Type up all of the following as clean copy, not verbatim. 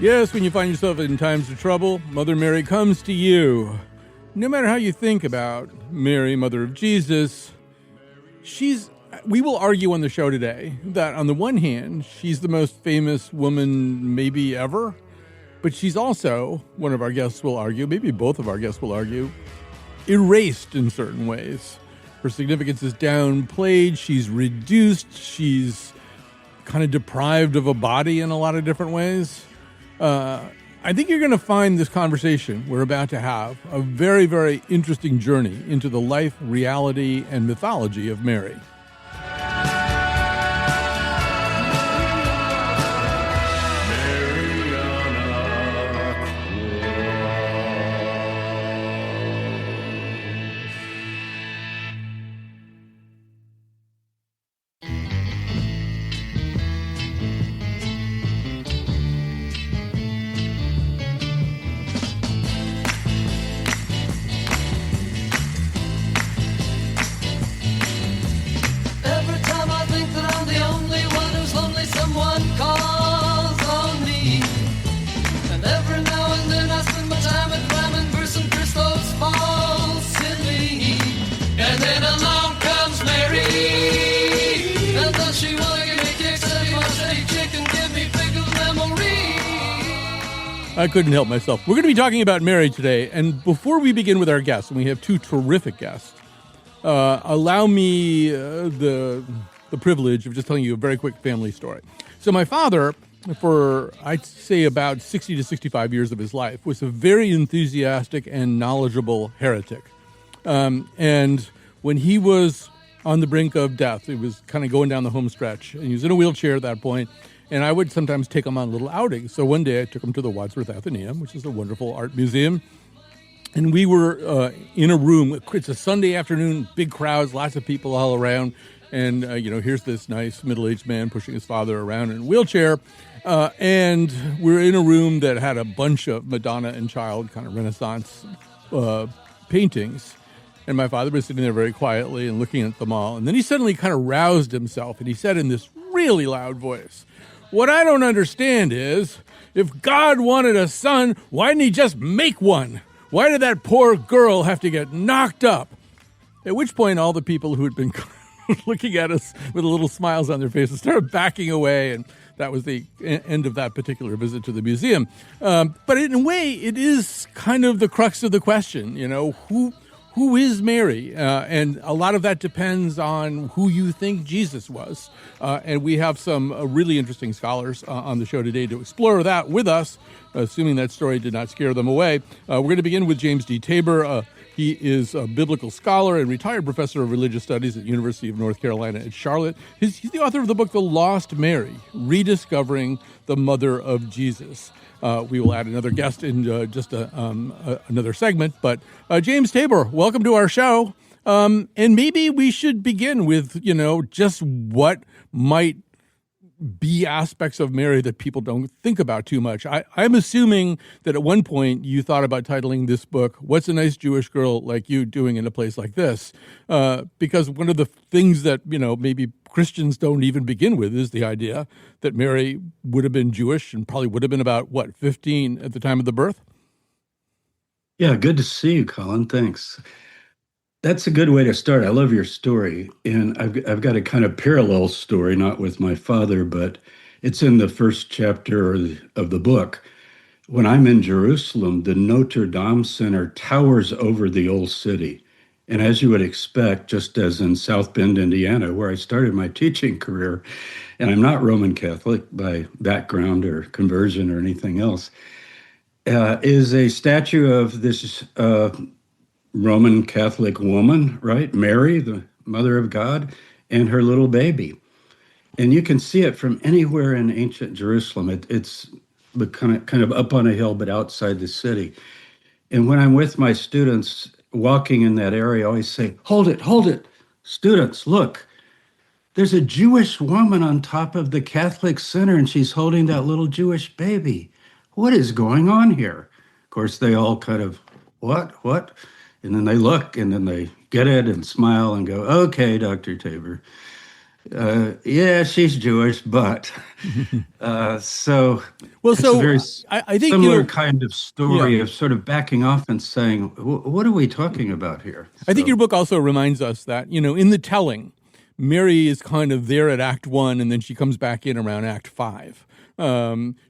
Yes, when you find yourself in times of trouble, Mother Mary comes to you. No matter how you think about Mary, Mother of Jesus, we will argue on the show today that on the one hand, she's the most famous woman maybe ever, but she's also, one of our guests will argue, maybe both of our guests will argue, erased in certain ways. Her significance is downplayed, she's reduced, she's kind of deprived of a body in a lot of different ways. I think you're going to find this conversation we're about to have a very, very interesting journey into the life, reality, and mythology of Mary. I couldn't help myself. We're going to be talking about Mary today, and before we begin with our guests, and we have two terrific guests, allow me the privilege of just telling you a very quick family story. So my father, for I'd say about 60 to 65 years of his life, was a very enthusiastic and knowledgeable heretic. And when he was on the brink of death, he was kind of going down the home stretch, and he was in a wheelchair at that point. And I would sometimes take him on little outings. So one day I took him to the Wadsworth Athenaeum, which is a wonderful art museum. And we were in a room. It's a Sunday afternoon, big crowds, lots of people all around. And, here's this nice middle-aged man pushing his father around in a wheelchair. And we're in a room that had a bunch of Madonna and Child kind of Renaissance paintings. And my father was sitting there very quietly and looking at them all. And then he suddenly kind of roused himself. And he said in this really loud voice, "What I don't understand is, if God wanted a son, why didn't he just make one? Why did that poor girl have to get knocked up?" At which point, all the people who had been looking at us with little smiles on their faces started backing away, and that was the end of that particular visit to the museum. But in a way, it is kind of the crux of the question, who is Mary? And a lot of that depends on who you think Jesus was. And we have some really interesting scholars on the show today to explore that with us, assuming that story did not scare them away. We're going to begin with James D. Tabor. He is a biblical scholar and retired professor of religious studies at the University of North Carolina at Charlotte. He's the author of the book, The Lost Mary, Rediscovering the Mother of Jesus. We will add another guest in just another segment. But James Tabor, welcome to our show. And maybe we should begin with, just what might be aspects of Mary that people don't think about too much. I'm assuming that at one point you thought about titling this book, "What's a Nice Jewish Girl Like You Doing in a Place Like This?" Because one of the things that, maybe Christians don't even begin with is the idea that Mary would have been Jewish and probably would have been about, 15 at the time of the birth? Yeah, good to see you, Colin. Thanks. That's a good way to start. I love your story. And I've got a kind of parallel story, not with my father, but it's in the first chapter of the book. When I'm in Jerusalem, the Notre Dame Center towers over the old city. And as you would expect, just as in South Bend, Indiana, where I started my teaching career, and I'm not Roman Catholic by background or conversion or anything else, is a statue of this Roman Catholic woman, right? Mary, the Mother of God, and her little baby. And you can see it from anywhere in ancient Jerusalem. It's kind of up on a hill, but outside the city. And when I'm with my students walking in that area, I always say, hold it. Students, look, there's a Jewish woman on top of the Catholic center, and she's holding that little Jewish baby. What is going on here? Of course, they all kind of, what? And then they look, and then they get it and smile and go, okay, Dr. Tabor. Yeah, she's Jewish, but so Well, it's a so very I think, similar kind of yeah. story of sort of backing off and saying, What are we talking about here?" I think So your book also reminds us that, in the telling, Mary is kind of there at Act 1, and then she comes back in around Act 5.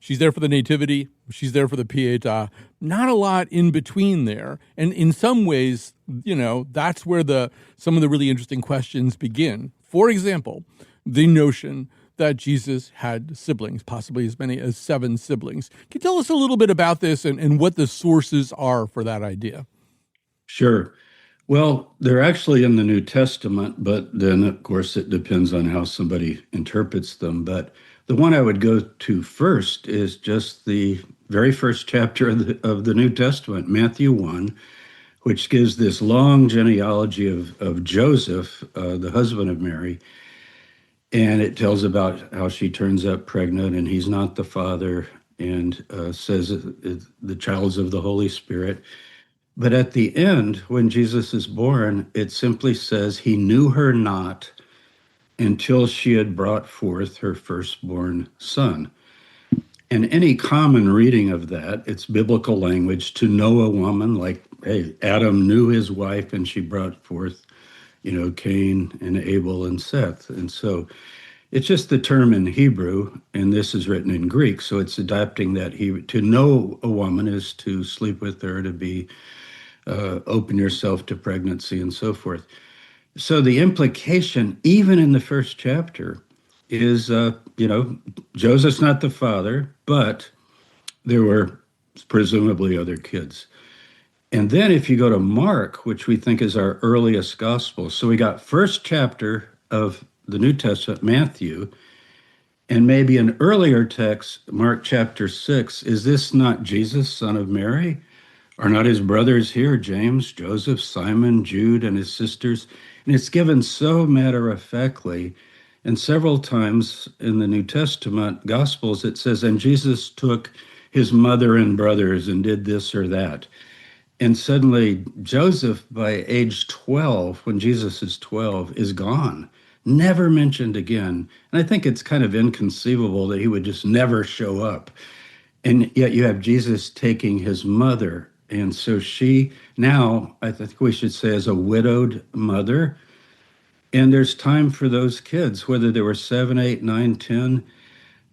She's there for the Nativity. She's there for the Pietà. Not a lot in between there. And in some ways, that's where some of the really interesting questions begin. For example, the notion that Jesus had siblings, possibly as many as 7 siblings. Can you tell us a little bit about this and what the sources are for that idea? sure. Well, they're actually in the New Testament, but then, of course, it depends on how somebody interprets them. But the one I would go to first is just the very first chapter of the New Testament, Matthew 1, which gives this long genealogy of Joseph, the husband of Mary. And it tells about how she turns up pregnant and he's not the father, and says the child's of the Holy Spirit. But at the end, when Jesus is born, it simply says he knew her not until she had brought forth her firstborn son. And any common reading of that, it's biblical language to know a woman, like, hey, Adam knew his wife and she brought forth, Cain and Abel and Seth. And so it's just the term in Hebrew, and this is written in Greek. So it's adapting that Hebrew. To know a woman is to sleep with her, to be open yourself to pregnancy and so forth. So the implication, even in the first chapter, is, Joseph's not the father, but there were presumably other kids. And then if you go to Mark, which we think is our earliest gospel, so we got first chapter of the New Testament, Matthew, and maybe an earlier text, Mark chapter 6, is this not Jesus, son of Mary? Are not his brothers here, James, Joseph, Simon, Jude, and his sisters? And it's given so matter of factly. And several times in the New Testament Gospels, it says, and Jesus took his mother and brothers and did this or that. And suddenly, Joseph, by age 12, when Jesus is 12, is gone, never mentioned again. And I think it's kind of inconceivable that he would just never show up. And yet you have Jesus taking his mother. And so she now, I think we should say, as a widowed mother. And there's time for those kids, whether they were 7, 8, 9, 10.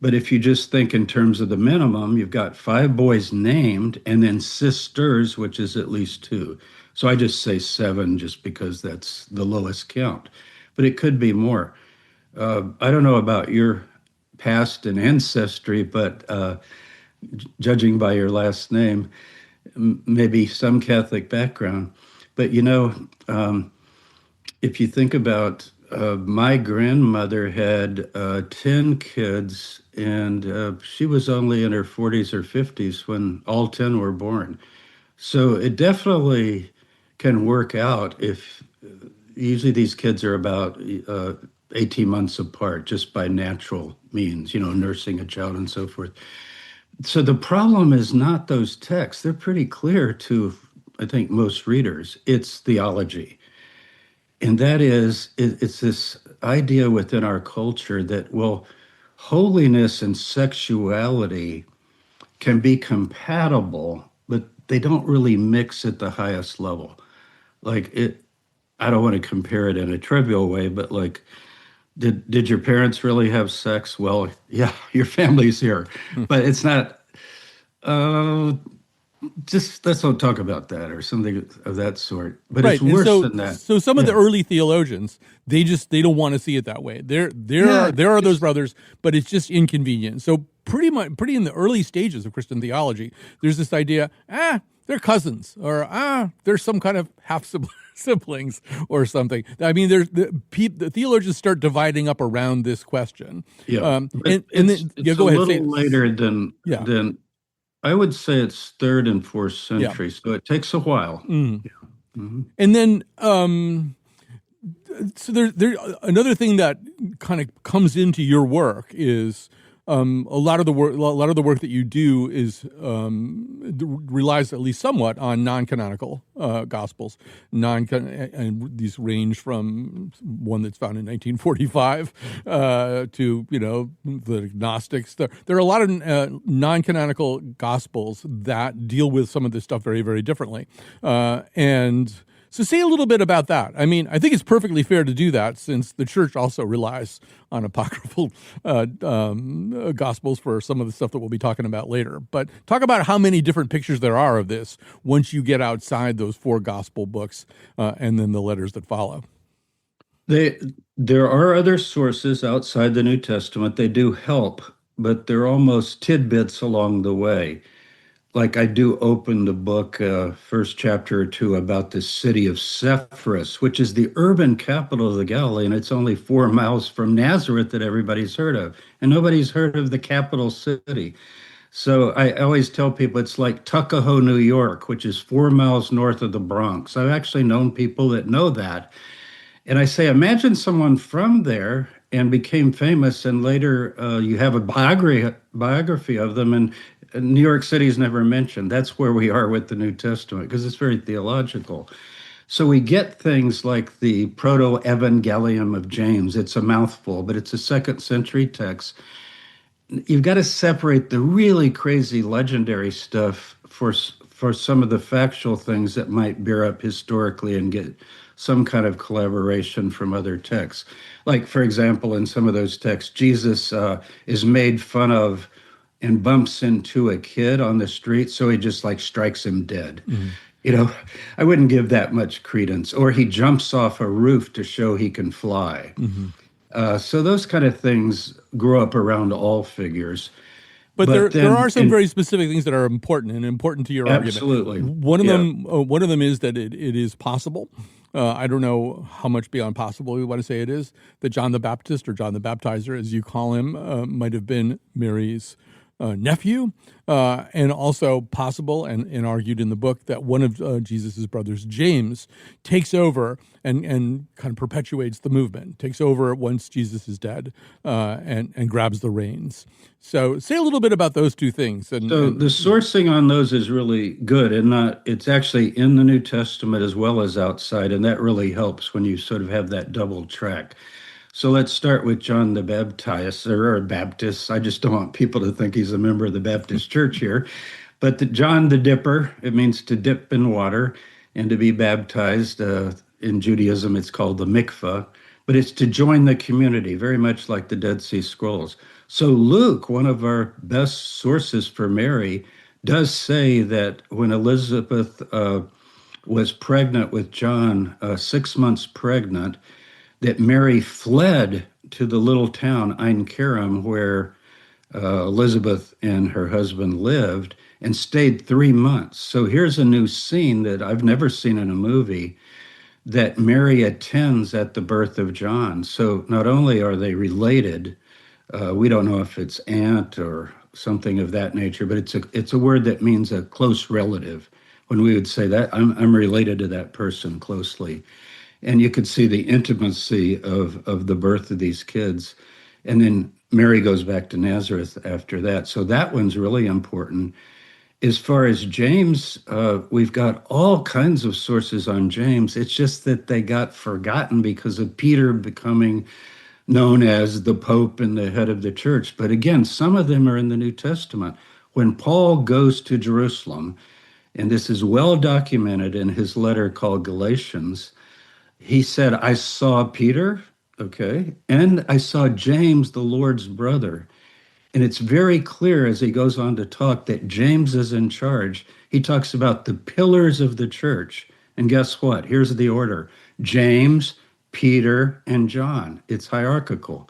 But if you just think in terms of the minimum, you've got 5 boys named and then sisters, which is at least 2. So I just say 7 just because that's the lowest count. But it could be more. I don't know about your past and ancestry, but judging by your last name, maybe some Catholic background. But if you think about my grandmother had 10 kids, and she was only in her 40s or 50s when all 10 were born. So it definitely can work out if usually these kids are about 18 months apart just by natural means, nursing a child and so forth. So the problem is not those texts. They're pretty clear to, I think, most readers. It's theology. And that is, it's this idea within our culture that, well, holiness and sexuality can be compatible, but they don't really mix at the highest level. Like I don't want to compare it in a trivial way, but like, did your parents really have sex? Well, yeah, your family's here, but it's not. Uh, just let's not talk about that or something of that sort. But it's Right. And worse so than that. so some of the Yeah. early theologians, they don't want to see it that way. Yeah. There are those brothers, but it's just inconvenient. So pretty in the early stages of Christian theology, there's this idea, they're cousins, or they're some kind of half siblings or something. I mean, the theologians start dividing up around this question. Yeah. But And it's then it's a go ahead. little later than Yeah. I would say it's third and fourth Yeah. century. So it takes a while. Mm. Yeah. Mhm. And then so there another thing that kind of comes into your work is a lot of the work that you do is relies at least somewhat on non-canonical gospels. And these range from one that's found in 1945 to the Gnostics. There are a lot of non-canonical gospels that deal with some of this stuff very, very differently, and. So say a little bit about that. I mean, I think it's perfectly fair to do that since the church also relies on apocryphal gospels for some of the stuff that we'll be talking about later. But talk about how many different pictures there are of this once you get outside those four gospel books and then the letters that follow. There are other sources outside the New Testament. They do help, but they're almost tidbits along the way. Like I do open the book, first chapter or two, about the city of Sepphoris, which is the urban capital of the Galilee, and it's only 4 miles from Nazareth that everybody's heard of, and nobody's heard of the capital city. So I always tell people it's like Tuckahoe, New York, which is 4 miles north of the Bronx. I've actually known people that know that. And I say, imagine someone from there and became famous, and later you have a biography of them, and New York City is never mentioned. That's where we are with the New Testament because it's very theological. So we get things like the Proto-Evangelium of James. It's a mouthful, but it's a second century text. You've got to separate the really crazy legendary stuff for some of the factual things that might bear up historically and get some kind of collaboration from other texts. Like, for example, in some of those texts, Jesus is made fun of and bumps into a kid on the street, so he just like strikes him dead. Mm-hmm. I wouldn't give that much credence. Or he jumps off a roof to show he can fly. Mm-hmm. So those kind of things grow up around all figures. But there are some very specific things that are important to your absolutely. Argument. One of them is that it is possible. I don't know how much beyond possible we want to say it is that John the Baptist, or John the Baptizer, as you call him, might have been Mary's nephew, and also possible and argued in the book that one of Jesus's brothers, James, takes over and kind of perpetuates the movement, takes over once Jesus is dead, and grabs the reins. So say a little bit about those two things. The sourcing on those is really good, and it's actually in the New Testament as well as outside, and that really helps when you sort of have that double track. So let's start with John the Baptizer, or Baptist. I just don't want people to think he's a member of the Baptist church here. But John the Dipper, it means to dip in water and to be baptized. In Judaism, it's called the mikvah, but it's to join the community, very much like the Dead Sea Scrolls. So Luke, one of our best sources for Mary, does say that when Elizabeth was pregnant with John, 6 months pregnant, that Mary fled to the little town Ein Kerem where Elizabeth and her husband lived and stayed 3 months. So here's a new scene that I've never seen in a movie, that Mary attends at the birth of John. So not only are they related, we don't know if it's aunt or something of that nature, but it's a word that means a close relative. When we would say that, I'm related to that person closely. And you could see the intimacy of the birth of these kids. And then Mary goes back to Nazareth after that. So that one's really important. As far as James, we've got all kinds of sources on James. It's just that they got forgotten because of Peter becoming known as the Pope and the head of the church. But again, some of them are in the New Testament. When Paul goes to Jerusalem, and this is well documented in his letter called Galatians, he said, I saw Peter, okay, and I saw James, the Lord's brother. And it's very clear as he goes on to talk that James is in charge. He talks about the pillars of the church. And guess what? Here's the order: James, Peter, and John. It's hierarchical.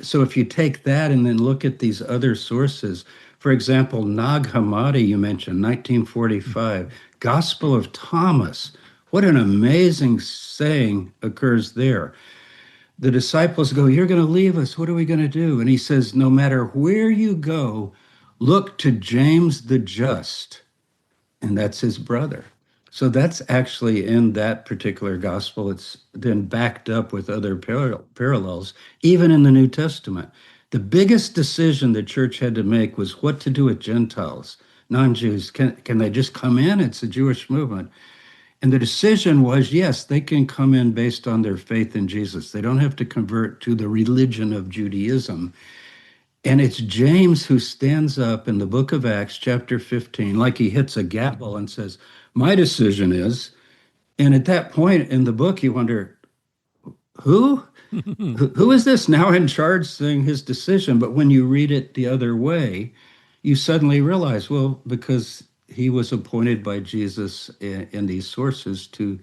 So if you take that and then look at these other sources, for example, Nag Hammadi, you mentioned, 1945, Gospel of Thomas. What an amazing saying occurs there. The disciples go, you're going to leave us. What are we going to do? And he says, no matter where you go, look to James the Just. And that's his brother. So that's actually in that particular gospel. It's then backed up with other parallels, even in the New Testament. The biggest decision the church had to make was what to do with Gentiles, non-Jews. Can they just come in? It's a Jewish movement. And the decision was, yes, they can come in based on their faith in Jesus. They don't have to convert to the religion of Judaism. And it's James who stands up in the book of Acts, chapter 15, like he hits a gavel and says, my decision is. And at that point in the book, you wonder, who? Who is this now in charge saying his decision? But when you read it the other way, you suddenly realize, well, because he was appointed by Jesus in these sources to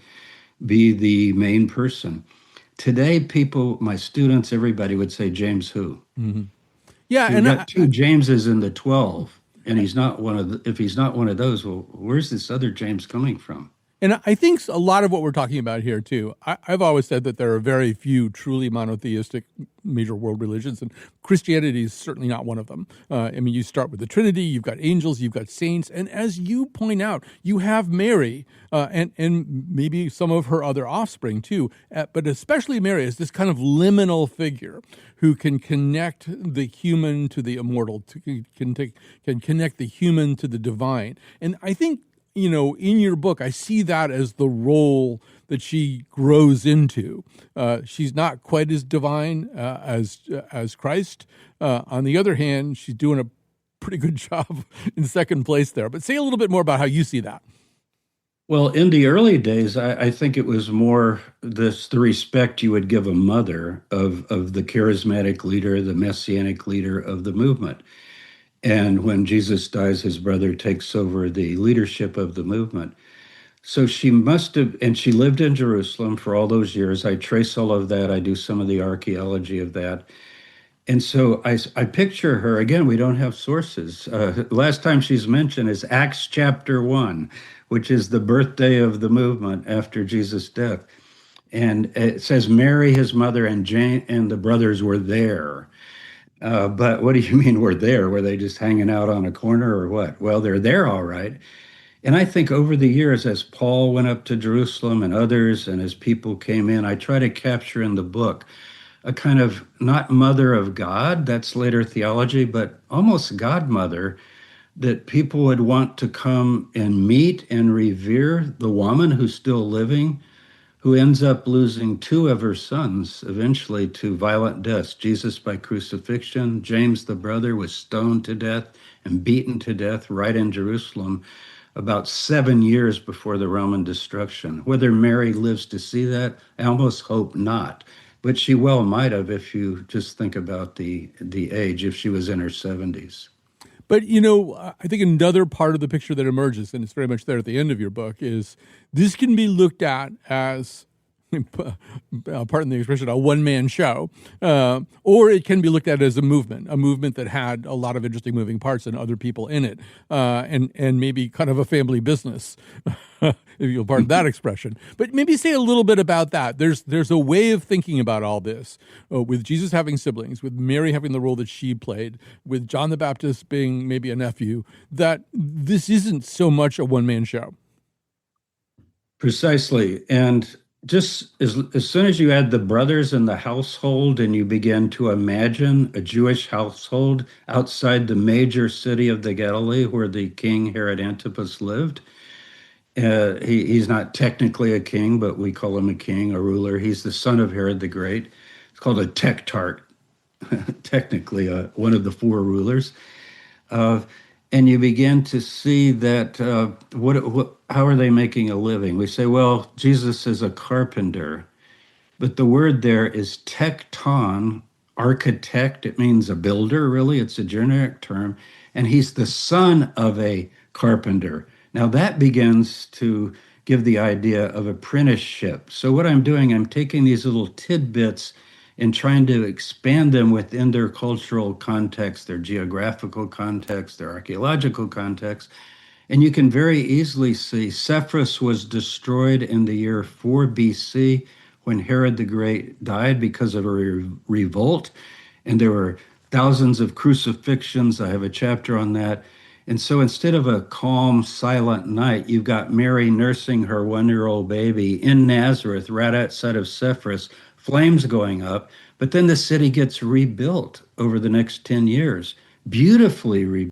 be the main person. Today, people, my students, everybody would say, James who? Mm-hmm. Yeah, You've got two Jameses in the 12, and he's not one of if he's not one of those, well, where's this other James coming from? And I think a lot of what we're talking about here, too, I've always said that there are very few truly monotheistic major world religions, and Christianity is certainly not one of them. I mean, you start with the Trinity, you've got angels, you've got saints, and as you point out, you have Mary and maybe some of her other offspring, too, but especially Mary as this kind of liminal figure who can connect the human to the immortal, can connect the human to the divine. And I think, you know, in your book, I see that as the role that she grows into. She's not quite as divine as Christ. On the other hand, she's doing a pretty good job in second place there. But say a little bit more about how you see that. Well, in the early days, I think it was more the respect you would give a mother of the charismatic leader, the messianic leader of the movement. And when Jesus dies, his brother takes over the leadership of the movement. So she must have, and she lived in Jerusalem for all those years. I trace all of that. I do some of the archaeology of that. And so I picture her, again, we don't have sources. Last time she's mentioned is Acts chapter 1, which is the birthday of the movement after Jesus' death. And it says Mary, his mother, and Jane and the brothers were there. But what do you mean we're there? Were they just hanging out on a corner or what? Well, they're there all right. And I think over the years, as Paul went up to Jerusalem and others, and as people came in, I try to capture in the book a kind of not mother of God, that's later theology, but almost godmother, that people would want to come and meet and revere the woman who's still living, who ends up losing two of her sons eventually to violent deaths. Jesus by crucifixion, James the brother was stoned to death and beaten to death right in Jerusalem about 7 years before the Roman destruction. Whether Mary lives to see that, I almost hope not. But she well might have if you just think about the age, if she was in her 70s. But, you know, I think another part of the picture that emerges, and it's very much there at the end of your book, is this can be looked at as, pardon the expression, a one-man show, or it can be looked at as a movement that had a lot of interesting moving parts and other people in it, and maybe kind of a family business, if you'll pardon that expression. But maybe say a little bit about that. There's a way of thinking about all this, with Jesus having siblings, with Mary having the role that she played, with John the Baptist being maybe a nephew, that this isn't so much a one-man show. Precisely. And just as soon as you add the brothers in the household and you begin to imagine a Jewish household outside the major city of the Galilee where the king Herod Antipas lived, he's not technically a king, but we call him a king, a ruler. He's the son of Herod the Great. It's called a tektart, technically one of the four rulers. And you begin to see that how are they making a living? We say, well, Jesus is a carpenter, but the word there is tekton, architect. It means a builder, really. It's a generic term. And he's the son of a carpenter. Now that begins to give the idea of apprenticeship. So what I'm doing, I'm taking these little tidbits and trying to expand them within their cultural context, their geographical context, their archaeological context. And you can very easily see Sepphoris was destroyed in the year 4 BC when Herod the Great died because of a revolt. And there were thousands of crucifixions. I have a chapter on that. And so instead of a calm, silent night, you've got Mary nursing her 1-year-old baby in Nazareth, right outside of Sepphoris, flames going up. But then the city gets rebuilt over the next 10 years, beautifully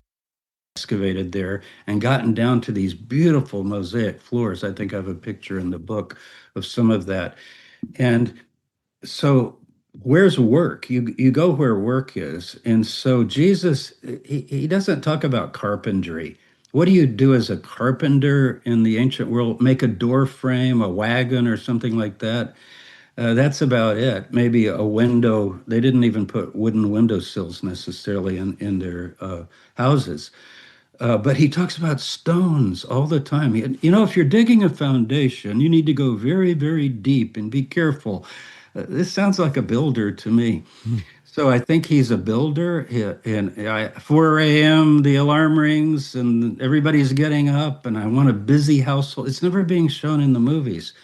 excavated there and gotten down to these beautiful mosaic floors. I think I have a picture in the book of some of that. And so where's work? You go where work is. And so Jesus, he doesn't talk about carpentry. What do you do as a carpenter in the ancient world? Make a door frame, a wagon, or something like that. That's about it. Maybe a window. They didn't even put wooden windowsills necessarily in their houses. But he talks about stones all the time. If you're digging a foundation, you need to go very, very deep and be careful. This sounds like a builder to me. So I think he's a builder. And 4 a.m., the alarm rings and everybody's getting up, and I want a busy household. It's never being shown in the movies.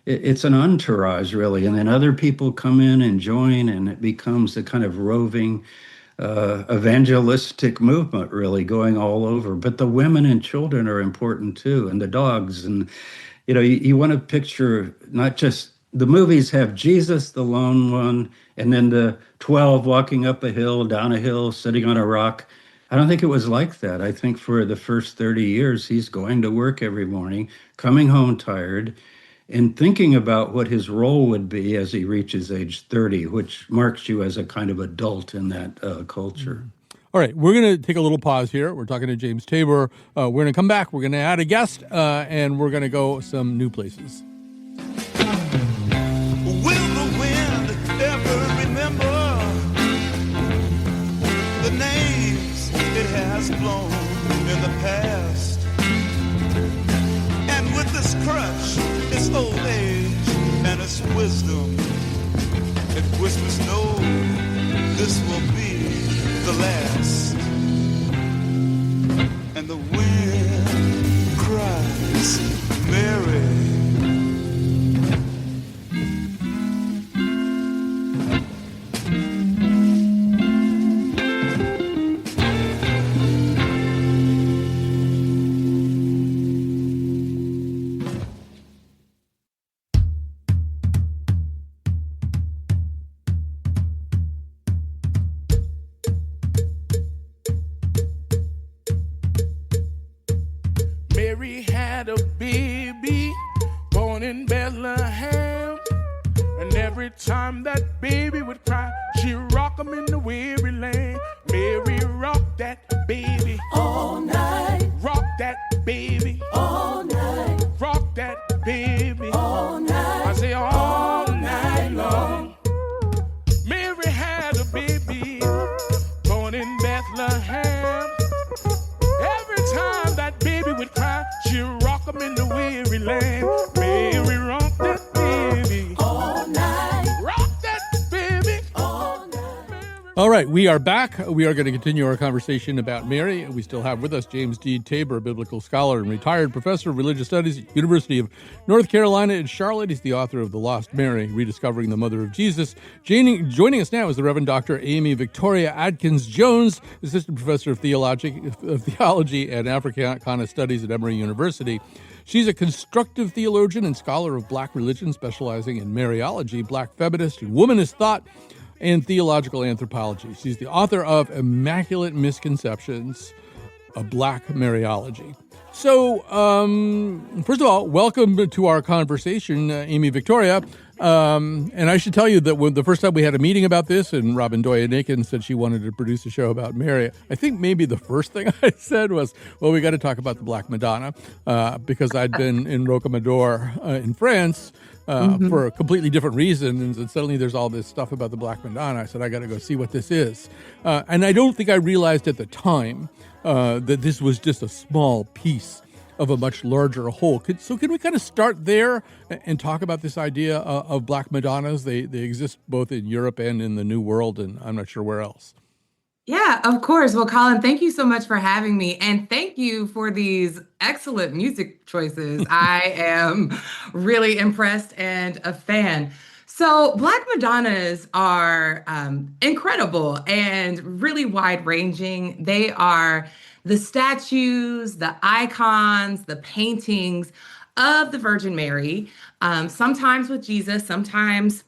It's an entourage, really. And then other people come in and join, and it becomes a kind of roving evangelistic movement, really, going all over. But the women and children are important too, and the dogs. And you want to picture not just the movies have Jesus, the lone one, and then the 12 walking up a hill, down a hill, sitting on a rock. I don't think it was like that. I think for the first 30 years, he's going to work every morning, coming home tired, and thinking about what his role would be as he reaches age 30, which marks you as a kind of adult in that culture. All right, we're going to take a little pause here. We're talking to James Tabor. We're going to come back. We're going to add a guest, and we're going to go some new places. Will the wind ever remember the names it has blown in the past? And with this crutch, its old age and its wisdom, it whispers, no, this will be the last. And the wind cries, Mary. Mary had a baby born in Bethlehem, and every time that baby would cry, she rock him in the weary land. Mary rocked that baby all night, rock that baby all night, rock that baby all night. I say all night long. Mary had a baby born in Bethlehem. Every time that baby would cry, she rock him in the weary land. Mary rock that baby all night. Rock that baby all night. All right, we are back. We are going to continue our conversation about Mary. We still have with us James D. Tabor, biblical scholar and retired professor of religious studies at University of North Carolina in Charlotte. He's the author of The Lost Mary, Rediscovering the Mother of Jesus. Joining us now is the Reverend Dr. Amey Victoria Adkins-Jones, assistant professor of theology and Africana studies at Emory University. She's a constructive theologian and scholar of Black religion, specializing in Mariology, Black feminist and womanist thought, and theological anthropology. She's the author of Immaculate Misconceptions, a Black Mariology. So, first of all, welcome to our conversation, Amey Victoria. And I should tell you that when the first time we had a meeting about this, and Robin Doya-Nakin said she wanted to produce a show about Mary, I think maybe the first thing I said was, well, we got to talk about the Black Madonna, because I'd been in Rocamadour in France for a completely different reason. And suddenly there's all this stuff about the Black Madonna. I said, I got to go see what this is. And I don't think I realized at the time that this was just a small piece of a much larger whole. So can we kind of start there and talk about this idea of Black Madonnas? They exist both in Europe and in the New World, and I'm not sure where else. Yeah, of course. Well, Colin, thank you so much for having me. And thank you for these excellent music choices. I am really impressed and a fan. So Black Madonnas are incredible and really wide-ranging. They are the statues, the icons, the paintings of the Virgin Mary, sometimes with Jesus, sometimes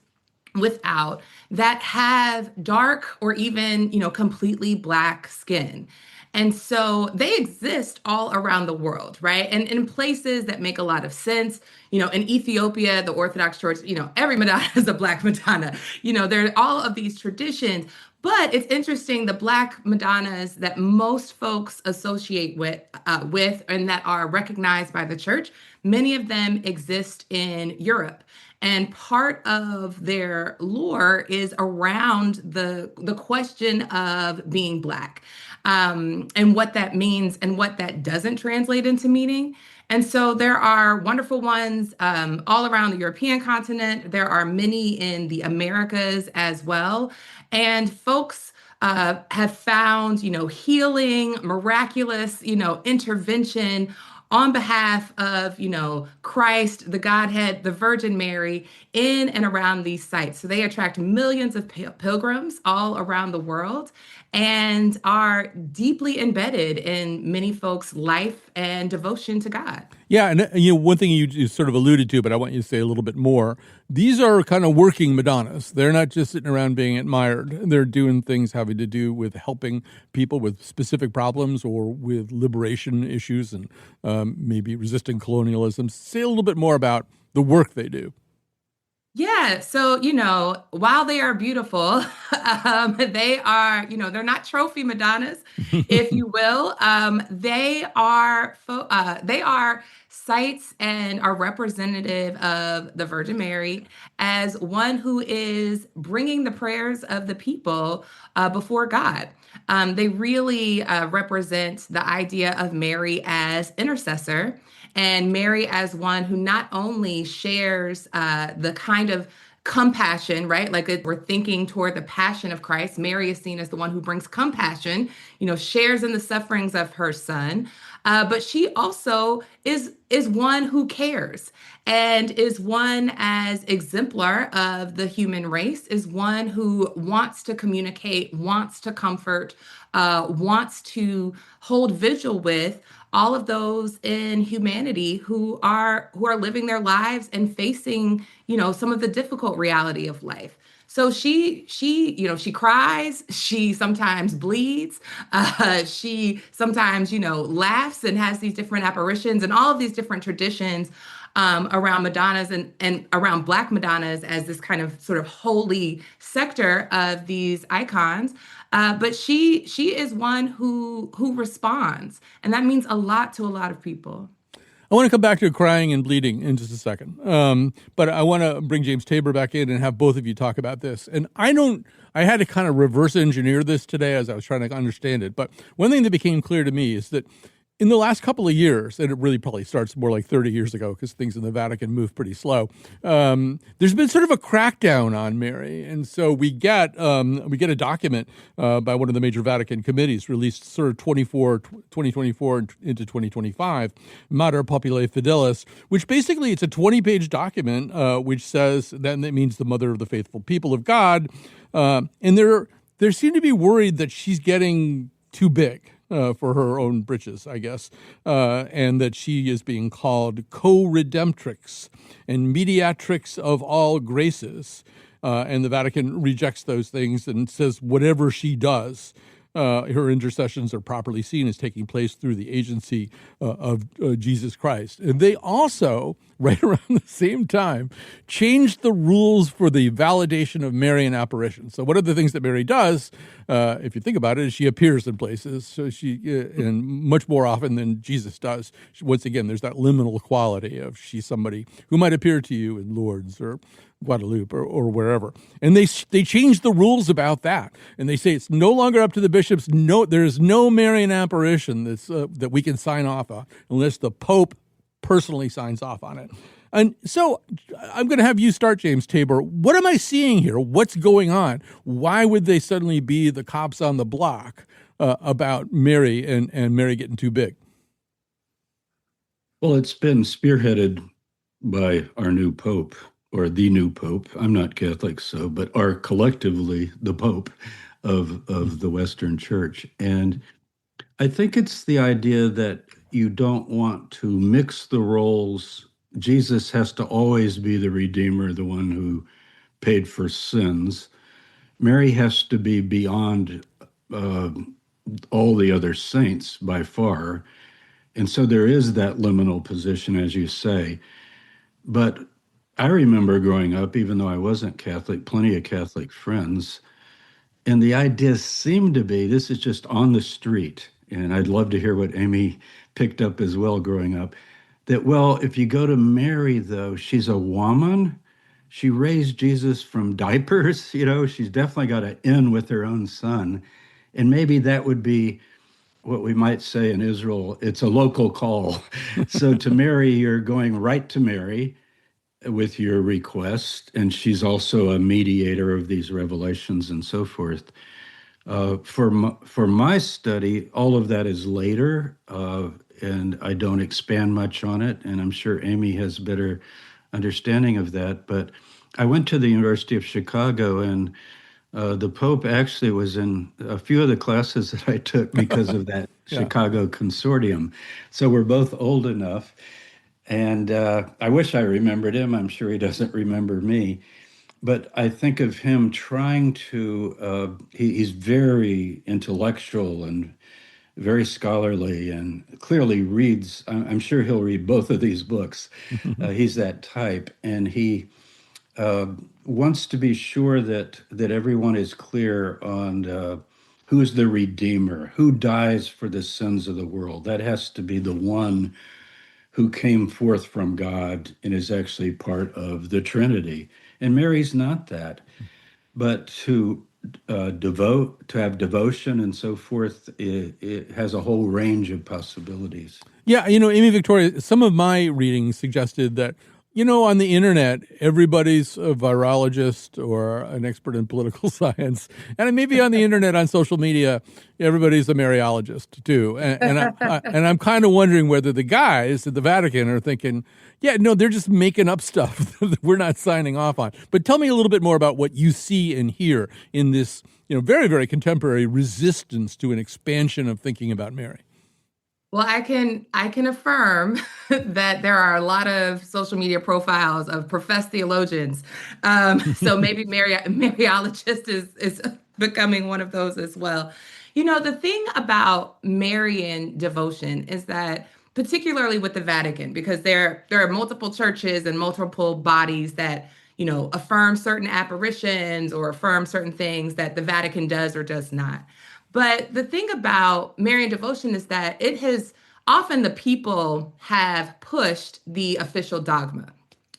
without that have dark or even, completely black skin. And so they exist all around the world, right? And in places that make a lot of sense. In Ethiopia, the Orthodox Church, every Madonna is a Black Madonna. There are all of these traditions. But it's interesting, the Black Madonnas that most folks associate with and that are recognized by the church, many of them exist in Europe. And part of their lore is around the question of being Black, and what that means and what that doesn't translate into meaning. And so there are wonderful ones all around the European continent. There are many in the Americas as well. And folks have found, healing, miraculous, intervention on behalf of, Christ, the Godhead, the Virgin Mary, in and around these sites. So they attract millions of pilgrims all around the world and are deeply embedded in many folks' life and devotion to God. Yeah, and one thing you sort of alluded to, but I want you to say a little bit more. These are kind of working Madonnas. They're not just sitting around being admired. They're doing things having to do with helping people with specific problems or with liberation issues and maybe resisting colonialism. Say a little bit more about the work they do. Yeah. So, while they are beautiful, they are, they're not trophy Madonnas, if you will. They are sites and are representative of the Virgin Mary as one who is bringing the prayers of the people before God. They really represent the idea of Mary as intercessor, and Mary as one who not only shares the kind of compassion, right? Like we're thinking toward the passion of Christ. Mary is seen as the one who brings compassion, shares in the sufferings of her son. But she also is one who cares and is one as exemplar of the human race, is one who wants to communicate, wants to comfort, wants to hold vigil with all of those in humanity who are living their lives and facing, some of the difficult reality of life. So she cries, she sometimes bleeds, she sometimes, laughs and has these different apparitions and all of these different traditions around Madonnas and around Black Madonnas as this kind of sort of holy sector of these icons. But she is one who responds, and that means a lot to a lot of people. I want to come back to crying and bleeding in just a second. But I want to bring James Tabor back in and have both of you talk about this. And I had to kind of reverse engineer this today as I was trying to understand it. But one thing that became clear to me is that in the last couple of years, and it really probably starts more like 30 years ago because things in the Vatican move pretty slow, there's been sort of a crackdown on Mary. And so we get a document by one of the major Vatican committees released sort of 2024 into 2025, Mater Populi Fidelis, which basically it's a 20-page document which says that means the mother of the faithful people of God. And they seem to be worried that she's getting too big. For her own britches, I guess, and that she is being called co-redemptrix and mediatrix of all graces. And the Vatican rejects those things and says whatever she does, her intercessions are properly seen as taking place through the agency of Jesus Christ. And they also, right around the same time, changed the rules for the validation of Marian apparitions. So one of the things that Mary does, if you think about it, is she appears in places, so and much more often than Jesus does. Once again, there's that liminal quality of she's somebody who might appear to you in Lourdes or Guadalupe or wherever. And they changed the rules about that. And they say it's no longer up to the bishops. No, there is no Marian apparition that we can sign off on unless the Pope personally signs off on it. And so I'm going to have you start, James Tabor. What am I seeing here? What's going on? Why would they suddenly be the cops on the block about Mary and Mary getting too big? Well, it's been spearheaded by our new Pope, or the new Pope. I'm not Catholic, but are collectively the Pope of the Western Church. And I think it's the idea that you don't want to mix the roles. Jesus has to always be the Redeemer, the one who paid for sins. Mary has to be beyond all the other saints by far. And so there is that liminal position, as you say. But I remember growing up, even though I wasn't Catholic, plenty of Catholic friends. And the idea seemed to be this is just on the street. And I'd love to hear what Amey picked up as well growing up. That, well, if you go to Mary, though, she's a woman. She raised Jesus from diapers. She's definitely got an in with her own son. And maybe that would be what we might say in Israel, it's a local call. So to Mary, you're going right to Mary with your request, and she's also a mediator of these revelations and so forth. For my study, all of that is later, and I don't expand much on it, and I'm sure Amey has better understanding of that. But I went to the University of Chicago, and the Pope actually was in a few of the classes that I took because of that Yeah. Chicago consortium. So we're both old enough. And I wish I remembered him. I'm sure he doesn't remember me. But I think of him trying to, he's very intellectual and very scholarly and clearly reads. I'm sure he'll read both of these books. He's that type. And he wants to be sure that everyone is clear on who's the Redeemer, who dies for the sins of the world. That has to be the one who came forth from God and is actually part of the Trinity. And Mary's not that. But to have devotion and so forth, it has a whole range of possibilities. Yeah, Amey Victoria, some of my reading suggested that, on the internet, everybody's a virologist or an expert in political science. And maybe on the internet, on social media, everybody's a Mariologist too. And I'm kind of wondering whether the guys at the Vatican are thinking, yeah, no, they're just making up stuff that we're not signing off on. But tell me a little bit more about what you see and hear in this, very, very contemporary resistance to an expansion of thinking about Mary. Well, I can affirm that there are a lot of social media profiles of professed theologians. So maybe Mariologist is becoming one of those as well. The thing about Marian devotion is that, particularly with the Vatican, because there are multiple churches and multiple bodies that affirm certain apparitions or affirm certain things that the Vatican does or does not. But the thing about Marian devotion is that it has often the people have pushed the official dogma.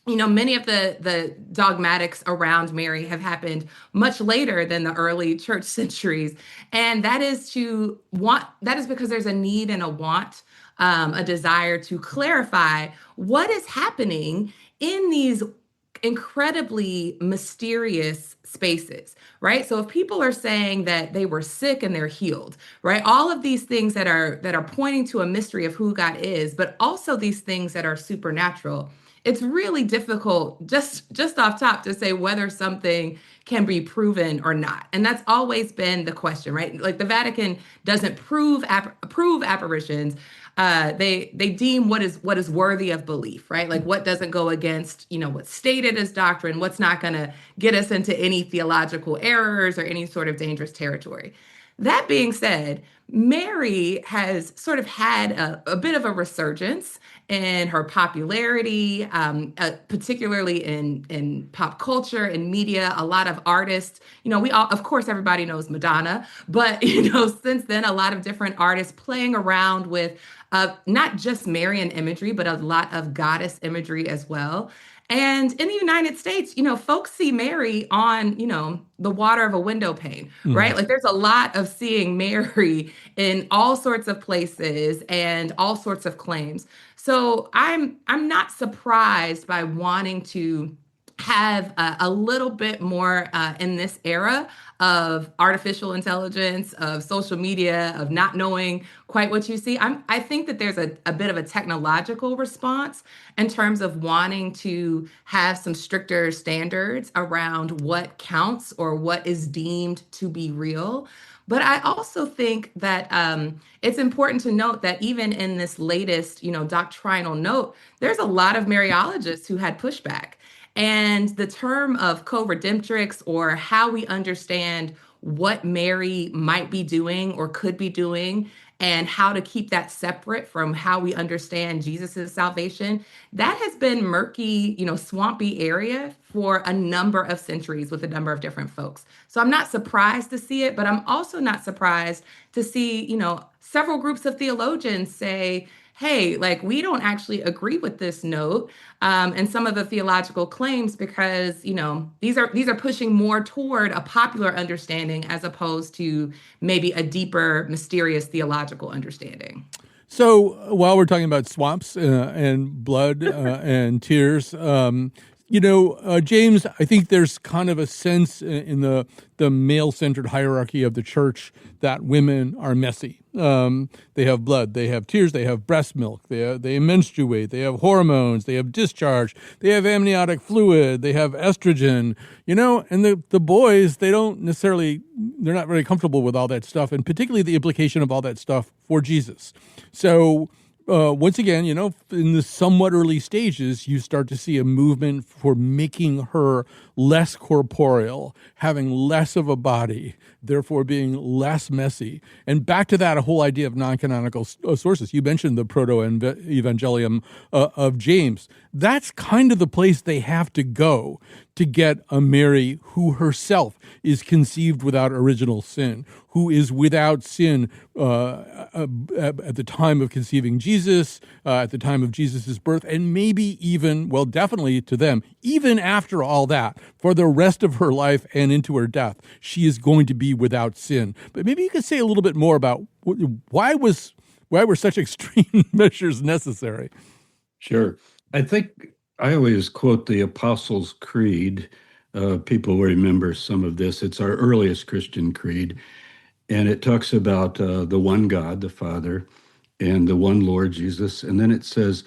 Many of the dogmatics around Mary have happened much later than the early church centuries. And that is because there's a need and a want, a desire to clarify what is happening in these incredibly mysterious spaces, right? So if people are saying that they were sick and they're healed, right? All of these things that are pointing to a mystery of who God is, but also these things that are supernatural, it's really difficult just off top to say whether something can be proven or not. And that's always been the question, right? Like the Vatican doesn't prove apparitions. They deem what is worthy of belief, right? Like what doesn't go against, what's stated as doctrine, what's not going to get us into any theological errors or any sort of dangerous territory. That being said, Mary has sort of had a bit of a resurgence in her popularity, particularly in pop culture and media. A lot of artists, of course, everybody knows Madonna, but, since then, a lot of different artists playing around with not just Marian imagery, but a lot of goddess imagery as well. And in the United States, folks see Mary on, the water of a window pane, right? Like there's a lot of seeing Mary in all sorts of places and all sorts of claims. So I'm not surprised by wanting to have a little bit more in this era of artificial intelligence, of social media, of not knowing quite what you see. I think that there's a bit of a technological response in terms of wanting to have some stricter standards around what counts or what is deemed to be real. But I also think that it's important to note that even in this latest, doctrinal note, there's a lot of Mariologists who had pushback. And the term of co-redemptrix, or how we understand what Mary might be doing or could be doing, and how to keep that separate from how we understand Jesus's salvation, that has been murky, swampy area for a number of centuries with a number of different folks. So I'm not surprised to see it, but I'm also not surprised to see, several groups of theologians say, hey, like, we don't actually agree with this note, and some of the theological claims, because these are pushing more toward a popular understanding as opposed to maybe a deeper, mysterious theological understanding. So while we're talking about swamps and blood and tears, James, I think there's kind of a sense in the male-centered hierarchy of the church that women are messy. They have blood, they have tears, they have breast milk, they menstruate, they have hormones, they have discharge, they have amniotic fluid, they have estrogen, and the boys, they're not very comfortable with all that stuff, and particularly the implication of all that stuff for Jesus. So once again, in the somewhat early stages, you start to see a movement for making her less corporeal, having less of a body, therefore being less messy. And back to that, a whole idea of non-canonical sources. You mentioned the proto-evangelium of James. That's kind of the place they have to go to get a Mary who herself is conceived without original sin, who is without sin at the time of conceiving Jesus, at the time of Jesus' birth, and maybe even, well, definitely to them, even after all that, for the rest of her life and into her death, she is going to be without sin. But maybe you could say a little bit more about why were such extreme measures necessary? Sure. I think I always quote the Apostles' Creed. People will remember some of this. It's our earliest Christian creed. And it talks about the one God, the Father, and the one Lord Jesus. And then it says,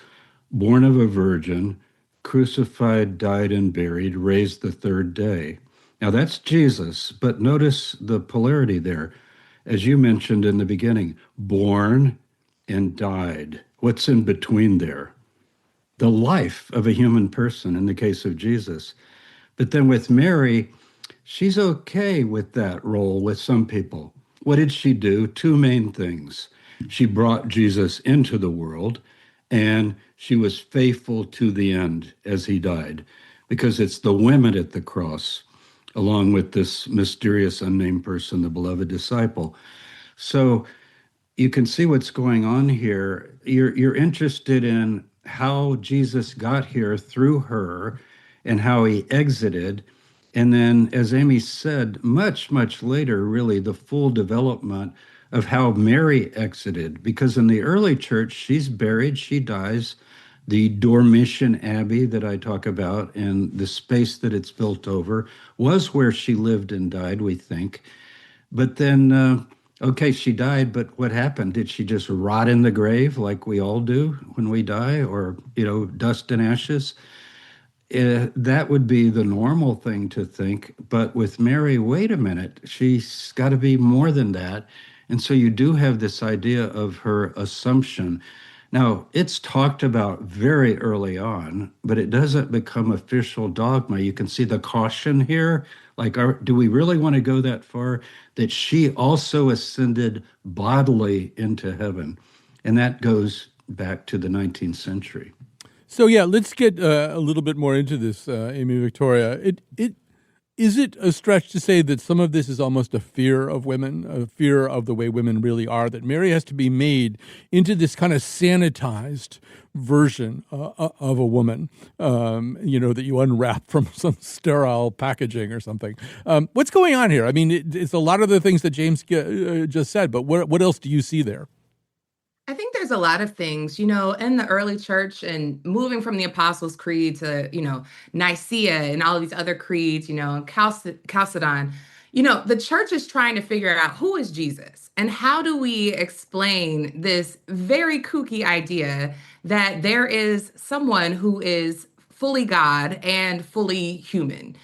born of a virgin, crucified, died, and buried, raised the third day. Now that's Jesus, but notice the polarity there. As you mentioned in the beginning, born and died. What's in between there? The life of a human person in the case of Jesus. But then with Mary, she's okay with that role with some people. What did she do? Two main things. She brought Jesus into the world, and she was faithful to the end as he died, because it's the women at the cross, along with this mysterious unnamed person, the beloved disciple. So you can see what's going on here. You're interested in how Jesus got here through her and how he exited. And then, as Amy said, much, much later, really, the full development of how Mary exited. Because in the early church, she's buried, she dies. The Dormition Abbey that I talk about and the space that it's built over was where she lived and died, we think. But then, okay, she died, but what happened? Did she just rot in the grave like we all do when we die, or, dust and ashes? That would be the normal thing to think. But with Mary, wait a minute, she's got to be more than that. And so you do have this idea of her assumption. Now, it's talked about very early on, but it doesn't become official dogma. You can see the caution here. Like, do we really want to go that far? That she also ascended bodily into heaven. And that goes back to the 19th century. So yeah, let's get a little bit more into this, Amey Victoria. Is it a stretch to say that some of this is almost a fear of women, a fear of the way women really are, that Mary has to be made into this kind of sanitized version of a woman, that you unwrap from some sterile packaging or something? What's going on here? I mean, it's a lot of the things that James just said, but what else do you see there? I think there's a lot of things, in the early church, and moving from the Apostles' Creed to, Nicaea and all of these other creeds, Chalcedon, the church is trying to figure out who is Jesus and how do we explain this very kooky idea that there is someone who is fully God and fully human.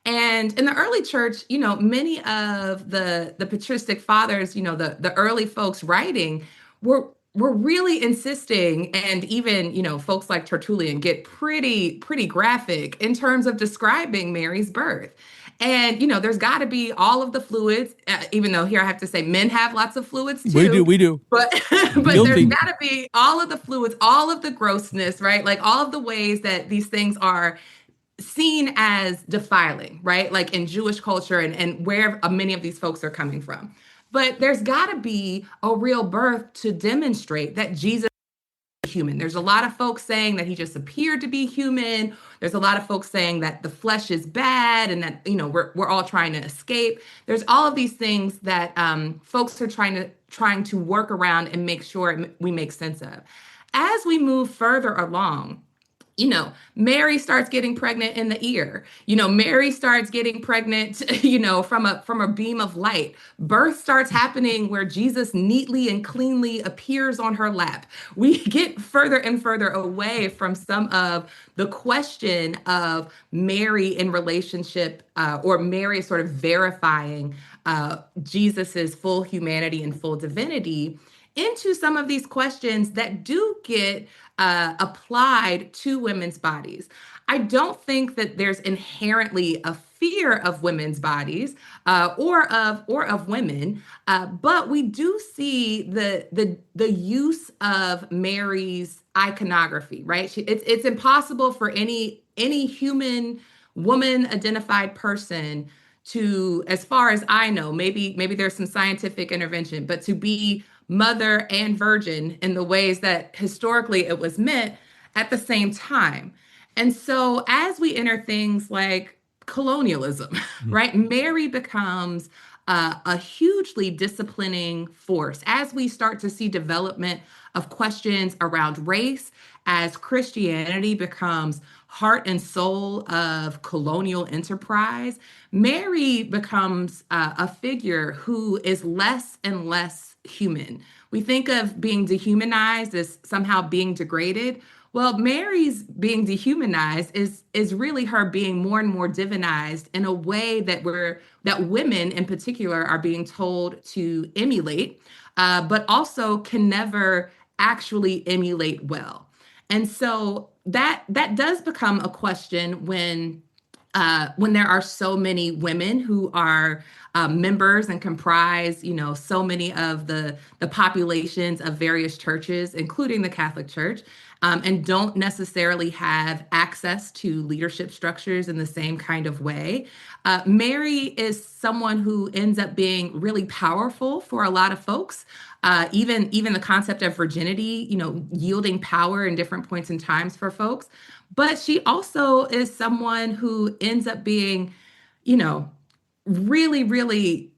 And in the early church, many of the patristic fathers, the early folks writing were we're really insisting, and even, folks like Tertullian get pretty graphic in terms of describing Mary's birth. And, there's got to be all of the fluids, even though here I have to say men have lots of fluids too. We do. But Guilty. there's got to be all of the fluids, all of the grossness, right? Like all of the ways that these things are seen as defiling, right? Like in Jewish culture and where many of these folks are coming from. But there's got to be a real birth to demonstrate that Jesus is human. There's a lot of folks saying that he just appeared to be human. There's a lot of folks saying that the flesh is bad and that, we're all trying to escape. There's all of these things that folks are trying to work around and make sure we make sense of. As we move further along, Mary starts getting pregnant in the ear. Mary starts getting pregnant, from a beam of light. Birth starts happening where Jesus neatly and cleanly appears on her lap. We get further and further away from some of the question of Mary in relationship, or Mary sort of verifying Jesus's full humanity and full divinity, into some of these questions that do get applied to women's bodies. I don't think that there's inherently a fear of women's bodies or of women, but we do see the use of Mary's iconography, right? It's impossible for any human woman identified person to, as far as I know, maybe there's some scientific intervention, but to be mother and virgin in the ways that historically it was meant at the same time. And so as we enter things like colonialism, right, Mary becomes a hugely disciplining force as we start to see development of questions around race, as Christianity becomes heart and soul of colonial enterprise. Mary becomes a figure who is less and less human. We think of being dehumanized as somehow being degraded. Well, Mary's being dehumanized is really her being more and more divinized in a way that women in particular are being told to emulate, but also can never actually emulate well. And so that does become a question when there are so many women who are members and comprise, so many of the populations of various churches, including the Catholic Church, and don't necessarily have access to leadership structures in the same kind of way. Mary is someone who ends up being really powerful for a lot of folks. Even the concept of virginity, yielding power in different points and times for folks. But she also is someone who ends up being, really, really,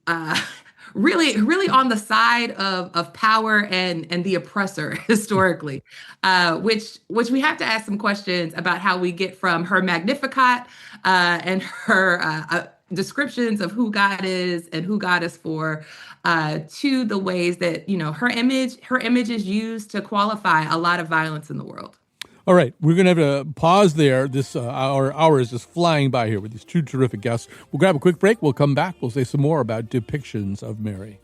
really on the side of power and the oppressor historically, which we have to ask some questions about how we get from her Magnificat and her descriptions of who God is and who God is for, to the ways that, her image is used to qualify a lot of violence in the world. All right, we're going to have to pause there. This hour is just flying by here with these two terrific guests. We'll grab a quick break. We'll come back. We'll say some more about depictions of Mary.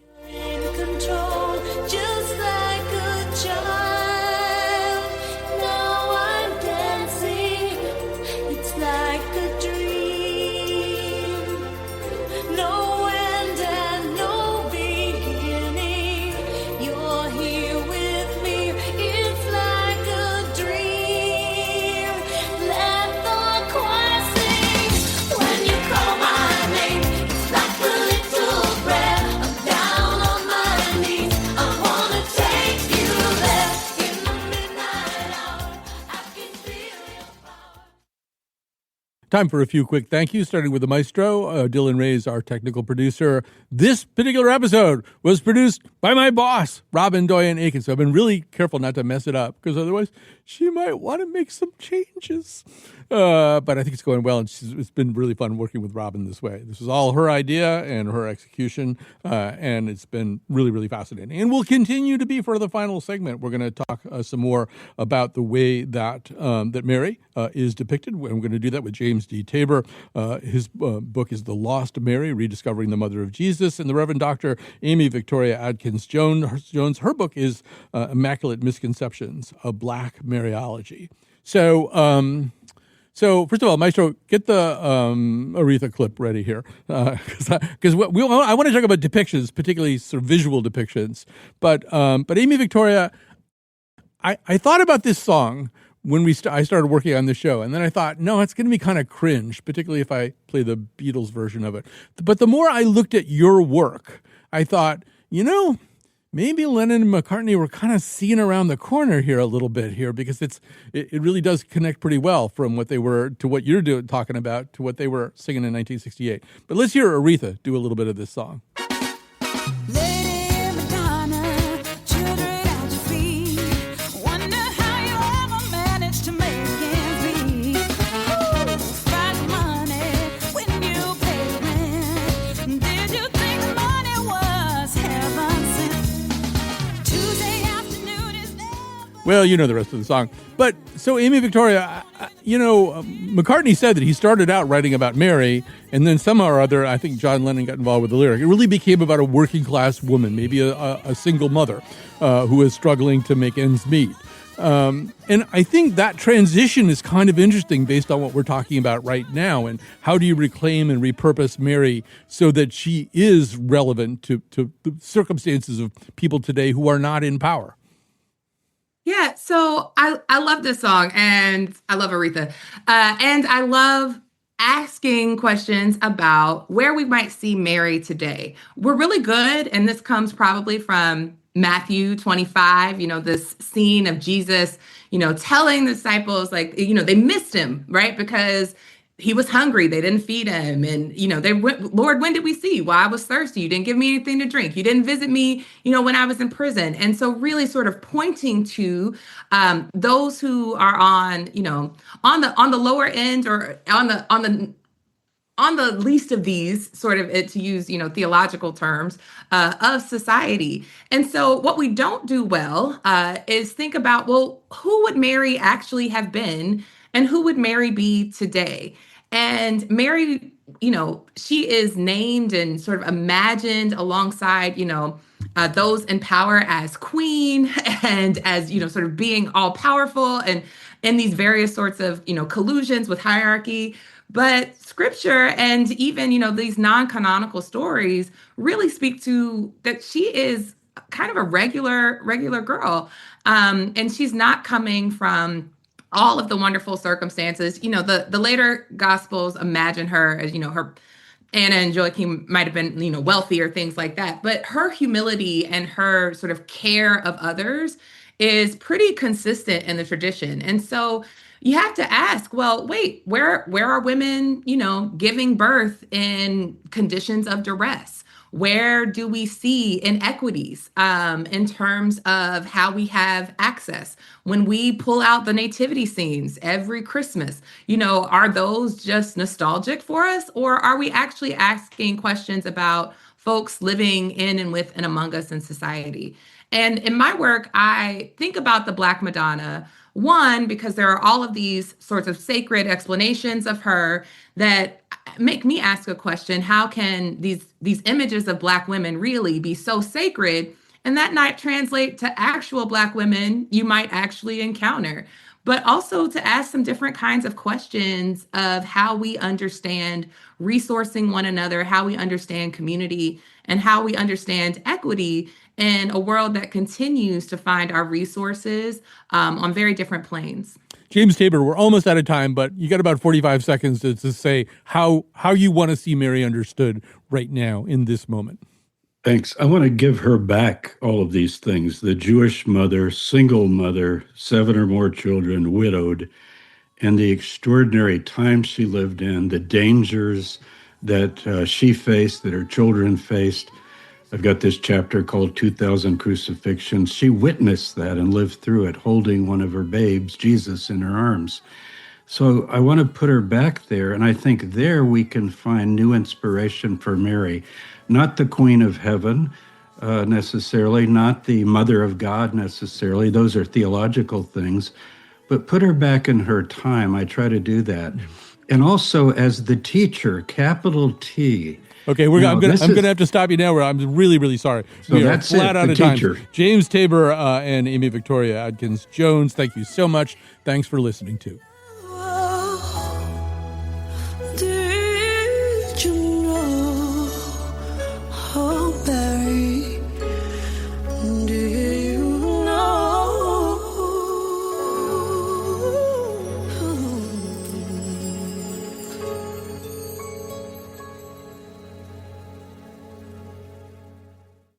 Time for a few quick thank yous, starting with the maestro, Dylan Reyes, our technical producer. This particular episode was produced by my boss, Robin Doyen-Aiken. So I've been really careful not to mess it up, because otherwise she might want to make some changes. But I think it's going well, and it's been really fun working with Robin this way. This is all her idea and her execution, and it's been really, really fascinating. And will continue to be for the final segment. We're going to talk some more about the way that Mary is depicted, and we're going to do that with James James D. Tabor. His book is The Lost Mary, Rediscovering the Mother of Jesus. And the Reverend Dr. Amey Victoria Adkins-Jones, her book is Immaculate Misconceptions, A Black Mariology. So first of all, Maestro, get the Aretha clip ready here, because I want to talk about depictions, particularly sort of visual depictions. But Amey Victoria, I thought about this song when I started working on the show, and then I thought, no, it's going to be kind of cringe, particularly if I play the Beatles version of it. But the more I looked at your work, I thought, maybe Lennon and McCartney were kind of seeing around the corner here a little bit here, because it really does connect pretty well from what they were to what you're talking about to what they were singing in 1968. But let's hear Aretha do a little bit of this song. Lady Madonna, children at your feet. Wonder how you ever managed to make ends meet. Find money when you pay rent. Did you think the money was heaven sent? Tuesday afternoon is never. Well, you know the rest of the song. But so Amey Victoria, McCartney said that he started out writing about Mary, and then somehow or other, I think John Lennon got involved with the lyric. It really became about a working class woman, maybe a single mother who is struggling to make ends meet. And I think that transition is kind of interesting based on what we're talking about right now, and how do you reclaim and repurpose Mary so that she is relevant to the circumstances of people today who are not in power? Yeah, so I love this song, and I love Aretha. And I love asking questions about where we might see Mary today. We're really good, and this comes probably from Matthew 25, this scene of Jesus, telling the disciples, they missed him, right? Because he was hungry. They didn't feed him. And, they went, Lord, when did we see you? Well, I was thirsty. You didn't give me anything to drink. You didn't visit me, when I was in prison. And so really sort of pointing to those who are on the lower end, or on the least of these, sort of, to use, theological terms, of society. And so what we don't do well is think about, well, who would Mary actually have been, and who would Mary be today? And Mary, she is named and sort of imagined alongside, those in power as queen, and as, sort of being all powerful, and in these various sorts of, collusions with hierarchy. But scripture and even, these non-canonical stories really speak to that she is kind of a regular girl. And she's not coming from all of the wonderful circumstances. The later Gospels imagine her as, her Anna and Joachim might have been, wealthy or things like that. But her humility and her sort of care of others is pretty consistent in the tradition. And so you have to ask, well, wait, where are women, giving birth in conditions of duress? Where do we see inequities in terms of how we have access? When we pull out the nativity scenes every Christmas, are those just nostalgic for us? Or are we actually asking questions about folks living in and with and among us in society? And in my work, I think about the Black Madonna, one, because there are all of these sorts of sacred explanations of her that make me ask a question: how can these images of Black women really be so sacred, and that not translate to actual Black women you might actually encounter? But also to ask some different kinds of questions of how we understand resourcing one another, how we understand community, and how we understand equity in a world that continues to find our resources on very different planes. James Tabor, we're almost out of time, but you got about 45 seconds to say how you want to see Mary understood right now in this moment. Thanks. I want to give her back all of these things: the Jewish mother, single mother, 7 or more children, widowed, and the extraordinary time she lived in, the dangers that she faced, that her children faced. I've got this chapter called 2000 Crucifixions. She witnessed that and lived through it, holding one of her babes, Jesus, in her arms. So I want to put her back there, and I think there we can find new inspiration for Mary. Not the Queen of Heaven necessarily, not the Mother of God necessarily. Those are theological things. But put her back in her time. I try to do that. and also as the teacher, capital T. Okay, I'm gonna have to stop you now. I'm really, really sorry. So we are that's flat it, out the of time. teacher. James Tabor and Amey Victoria Adkins-Jones, thank you so much. Thanks for listening to